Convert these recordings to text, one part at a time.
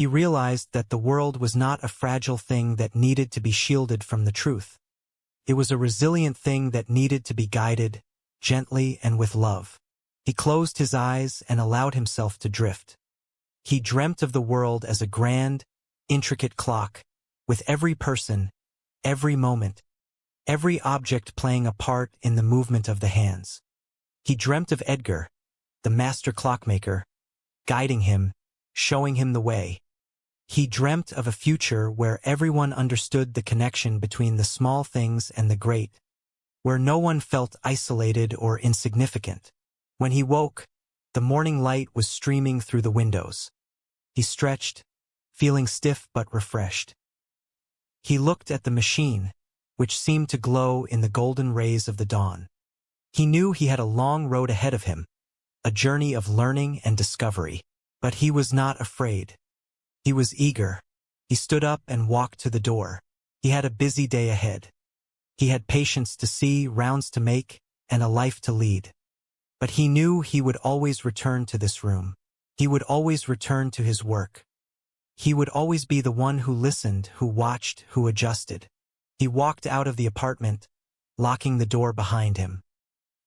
He realized that the world was not a fragile thing that needed to be shielded from the truth. It was a resilient thing that needed to be guided, gently and with love. He closed his eyes and allowed himself to drift. He dreamt of the world as a grand, intricate clock, with every person, every moment, every object playing a part in the movement of the hands. He dreamt of Edgar, the master clockmaker, guiding him, showing him the way. He dreamt of a future where everyone understood the connection between the small things and the great, where no one felt isolated or insignificant. When he woke, the morning light was streaming through the windows. He stretched, feeling stiff but refreshed. He looked at the machine, which seemed to glow in the golden rays of the dawn. He knew he had a long road ahead of him, a journey of learning and discovery, but he was not afraid. He was eager. He stood up and walked to the door. He had a busy day ahead. He had patience to see, rounds to make, and a life to lead. But he knew he would always return to this room. He would always return to his work. He would always be the one who listened, who watched, who adjusted. He walked out of the apartment, locking the door behind him.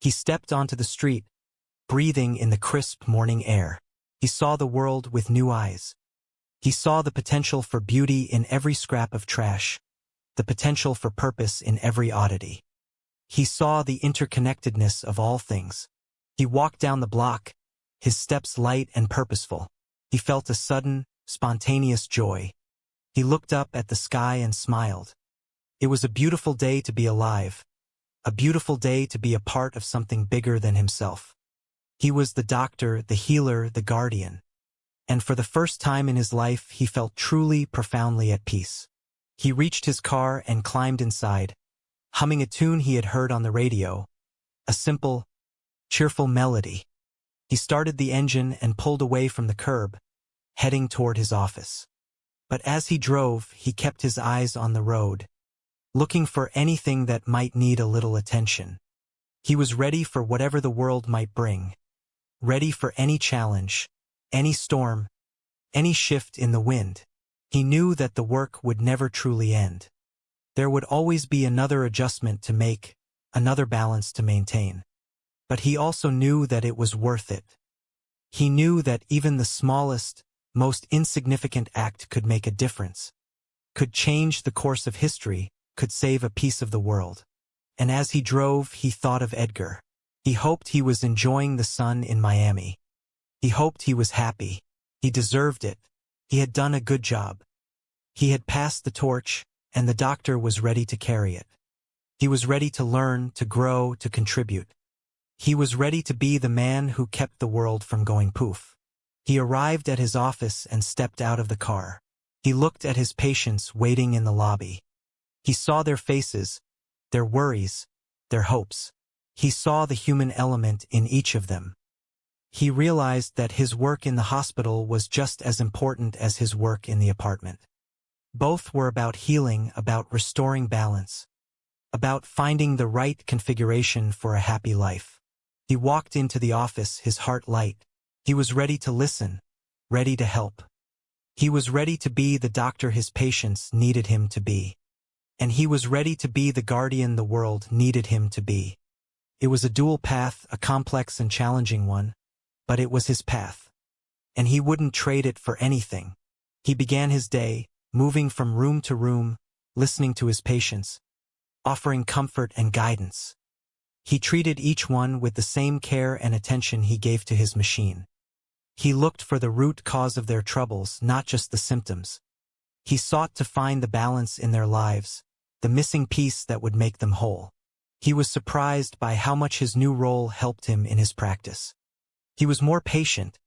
He stepped onto the street, breathing in the crisp morning air. He saw the world with new eyes. He saw the potential for beauty in every scrap of trash, the potential for purpose in every oddity. He saw the interconnectedness of all things. He walked down the block, his steps light and purposeful. He felt a sudden, spontaneous joy. He looked up at the sky and smiled. It was a beautiful day to be alive, a beautiful day to be a part of something bigger than himself. He was the doctor, the healer, the guardian. And for the first time in his life, he felt truly, profoundly at peace. He reached his car and climbed inside, humming a tune he had heard on the radio, a simple, cheerful melody. He started the engine and pulled away from the curb, heading toward his office. But as he drove, he kept his eyes on the road, looking for anything that might need a little attention. He was ready for whatever the world might bring, ready for any challenge, any storm, any shift in the wind. He knew that the work would never truly end. There would always be another adjustment to make, another balance to maintain. But he also knew that it was worth it. He knew that even the smallest, most insignificant act could make a difference, could change the course of history, could save a piece of the world. And as he drove, he thought of Edgar. He hoped he was enjoying the sun in Miami. He hoped he was happy. He deserved it. He had done a good job. He had passed the torch, and the doctor was ready to carry it. He was ready to learn, to grow, to contribute. He was ready to be the man who kept the world from going poof. He arrived at his office and stepped out of the car. He looked at his patients waiting in the lobby. He saw their faces, their worries, their hopes. He saw the human element in each of them. He realized that his work in the hospital was just as important as his work in the apartment. Both were about healing, about restoring balance, about finding the right configuration for a happy life. He walked into the office, his heart light. He was ready to listen, ready to help. He was ready to be the doctor his patients needed him to be. And he was ready to be the guardian the world needed him to be. It was a dual path, a complex and challenging one, but it was his path. And he wouldn't trade it for anything. He began his day, moving from room to room, listening to his patients, offering comfort and guidance. He treated each one with the same care and attention he gave to his machine. He looked for the root cause of their troubles, not just the symptoms. He sought to find the balance in their lives, the missing piece that would make them whole. He was surprised by how much his new role helped him in his practice. He was more patient,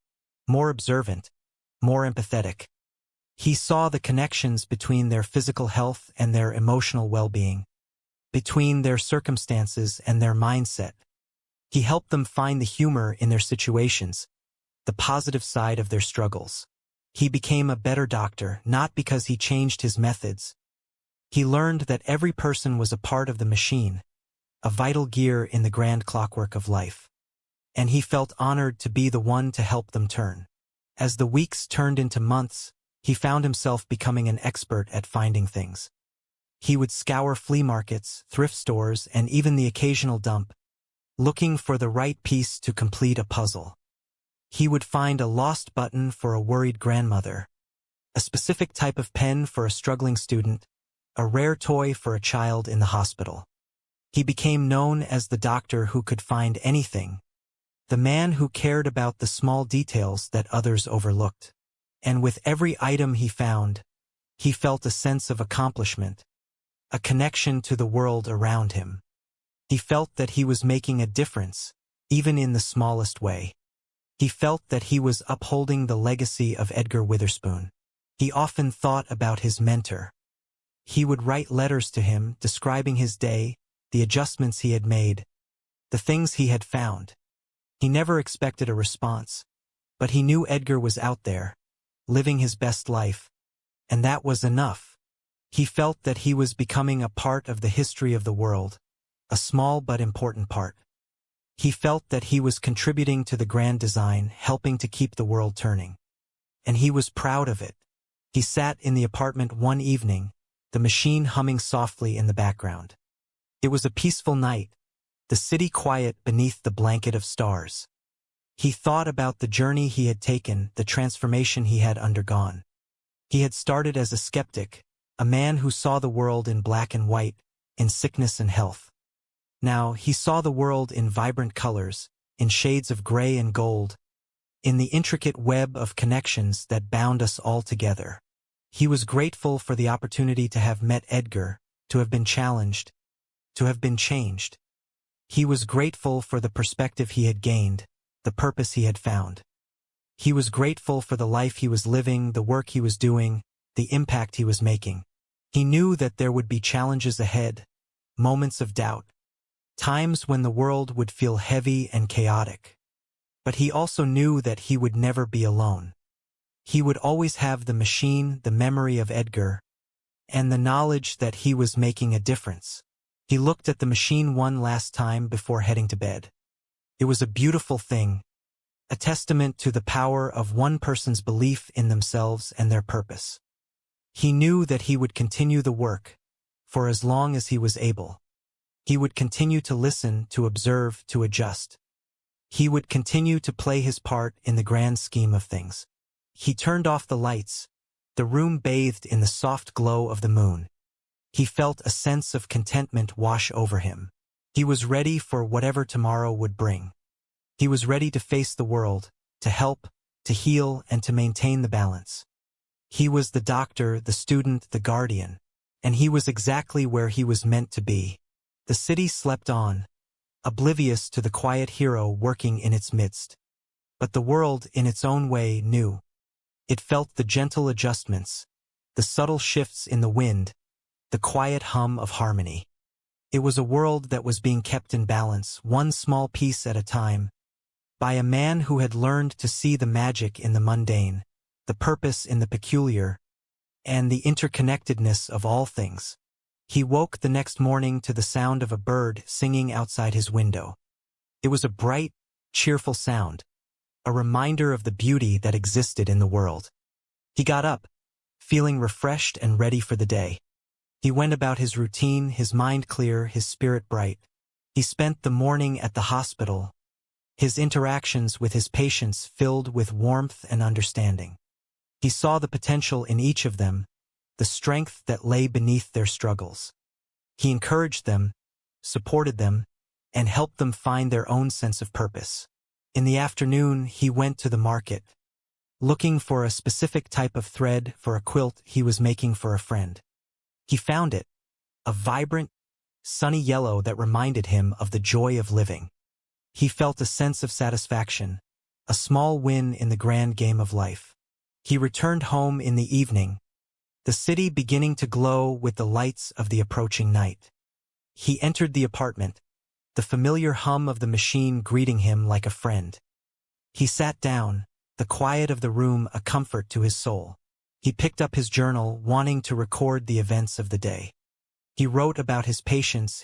more observant, more empathetic. He saw the connections between their physical health and their emotional well-being, between their circumstances and their mindset. He helped them find the humor in their situations, the positive side of their struggles. He became a better doctor, not because he changed his methods. He learned that every person was a part of the machine, a vital gear in the grand clockwork of life. And he felt honored to be the one to help them turn. As the weeks turned into months, He found himself becoming an expert at finding things. He would scour flea markets, thrift stores, and even the occasional dump, looking for the right piece to complete a puzzle. He would find a lost button for a worried grandmother, a specific type of pen for a struggling student, a rare toy for a child in the hospital. He became known as the doctor who could find anything, the man who cared about the small details that others overlooked. And with every item he found, he felt a sense of accomplishment, a connection to the world around him. He felt that he was making a difference, even in the smallest way. He felt that he was upholding the legacy of Edgar Witherspoon. He often thought about his mentor. He would write letters to him describing his day, the adjustments he had made, the things he had found. He never expected a response, but he knew Edgar was out there, living his best life, and that was enough. He felt that he was becoming a part of the history of the world, a small but important part. He felt that he was contributing to the grand design, helping to keep the world turning. And he was proud of it. He sat in the apartment one evening, the machine humming softly in the background. It was a peaceful night, the city quiet beneath the blanket of stars. He thought about the journey he had taken, the transformation he had undergone. He had started as a skeptic, a man who saw the world in black and white, in sickness and health. Now he saw the world in vibrant colors, in shades of gray and gold, in the intricate web of connections that bound us all together. He was grateful for the opportunity to have met Edgar, to have been challenged, to have been changed. He was grateful for the perspective he had gained, the purpose he had found. He was grateful for the life he was living, the work he was doing, the impact he was making. He knew that there would be challenges ahead, moments of doubt, times when the world would feel heavy and chaotic. But he also knew that he would never be alone. He would always have the machine, the memory of Edgar, and the knowledge that he was making a difference. He looked at the machine one last time before heading to bed. It was a beautiful thing, a testament to the power of one person's belief in themselves and their purpose. He knew that he would continue the work, for as long as he was able. He would continue to listen, to observe, to adjust. He would continue to play his part in the grand scheme of things. He turned off the lights, the room bathed in the soft glow of the moon. He felt a sense of contentment wash over him. He was ready for whatever tomorrow would bring. He was ready to face the world, to help, to heal, and to maintain the balance. He was the doctor, the student, the guardian, and he was exactly where he was meant to be. The city slept on, oblivious to the quiet hero working in its midst. But the world, in its own way, knew. It felt the gentle adjustments, the subtle shifts in the wind, the quiet hum of harmony. It was a world that was being kept in balance, one small piece at a time, by a man who had learned to see the magic in the mundane, the purpose in the peculiar, and the interconnectedness of all things. He woke the next morning to the sound of a bird singing outside his window. It was a bright, cheerful sound, a reminder of the beauty that existed in the world. He got up, feeling refreshed and ready for the day. He went about his routine, his mind clear, his spirit bright. He spent the morning at the hospital, his interactions with his patients filled with warmth and understanding. He saw the potential in each of them, the strength that lay beneath their struggles. He encouraged them, supported them, and helped them find their own sense of purpose. In the afternoon, he went to the market, looking for a specific type of thread for a quilt he was making for a friend. He found it, a vibrant, sunny yellow that reminded him of the joy of living. He felt a sense of satisfaction, a small win in the grand game of life. He returned home in the evening, the city beginning to glow with the lights of the approaching night. He entered the apartment, the familiar hum of the machine greeting him like a friend. He sat down, the quiet of the room a comfort to his soul. He picked up his journal, wanting to record the events of the day. He wrote about his patients,